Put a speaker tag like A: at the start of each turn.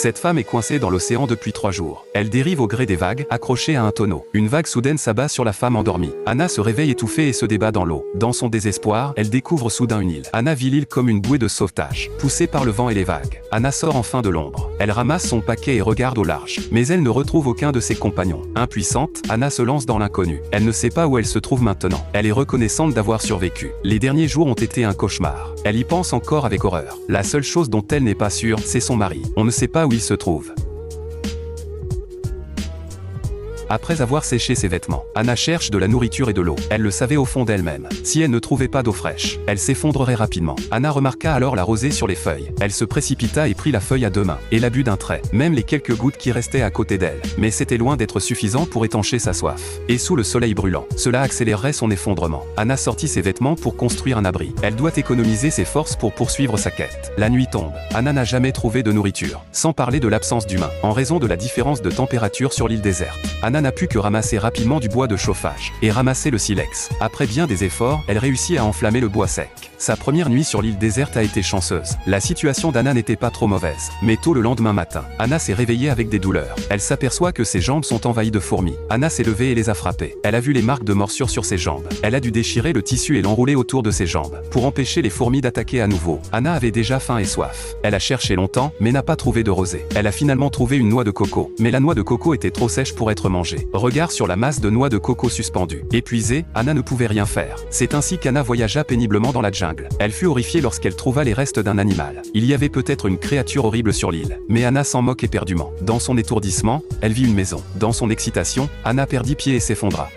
A: Cette femme est coincée dans l'océan depuis 3 jours. Elle dérive au gré des vagues, accrochée à un tonneau. Une vague soudaine s'abat sur la femme endormie. Anna se réveille étouffée et se débat dans l'eau. Dans son désespoir, elle découvre soudain une île. Anna vit l'île comme une bouée de sauvetage, poussée par le vent et les vagues. Anna sort enfin de l'ombre. Elle ramasse son paquet et regarde au large. Mais elle ne retrouve aucun de ses compagnons. Impuissante, Anna se lance dans l'inconnu. Elle ne sait pas où elle se trouve maintenant. Elle est reconnaissante d'avoir survécu. Les derniers jours ont été un cauchemar. Elle y pense encore avec horreur. La seule chose dont elle n'est pas sûre, c'est son mari. On ne sait pas où il se trouve. Après avoir séché ses vêtements, Anna cherche de la nourriture et de l'eau. Elle le savait au fond d'elle-même. Si elle ne trouvait pas d'eau fraîche, elle s'effondrerait rapidement. Anna remarqua alors la rosée sur les feuilles. Elle se précipita et prit la feuille à 2 mains, et la but d'un trait, même les quelques gouttes qui restaient à côté d'elle. Mais c'était loin d'être suffisant pour étancher sa soif. Et sous le soleil brûlant, cela accélérerait son effondrement. Anna sortit ses vêtements pour construire un abri. Elle doit économiser ses forces pour poursuivre sa quête. La nuit tombe. Anna n'a jamais trouvé de nourriture, sans parler de l'absence d'humains, en raison de la différence de température sur l'île déserte. Anna n'a pu que ramasser rapidement du bois de chauffage, et ramasser le silex. Après bien des efforts, elle réussit à enflammer le bois sec. Sa première nuit sur l'île déserte a été chanceuse. La situation d'Anna n'était pas trop mauvaise. Mais tôt le lendemain matin, Anna s'est réveillée avec des douleurs. Elle s'aperçoit que ses jambes sont envahies de fourmis. Anna s'est levée et les a frappées. Elle a vu les marques de morsures sur ses jambes. Elle a dû déchirer le tissu et l'enrouler autour de ses jambes, pour empêcher les fourmis d'attaquer à nouveau. Anna avait déjà faim et soif. Elle a cherché longtemps, mais n'a pas trouvé de rosée. Elle a finalement trouvé une noix de coco. Mais la noix de coco était trop sèche pour être mangée. Regard sur la masse de noix de coco suspendue. Épuisée, Anna ne pouvait rien faire. C'est ainsi qu'Anna voyagea péniblement dans la jungle. Elle fut horrifiée lorsqu'elle trouva les restes d'un animal. Il y avait peut-être une créature horrible sur l'île. Mais Anna s'en moque éperdument. Dans son étourdissement, elle vit une maison. Dans son excitation, Anna perdit pied et s'effondra.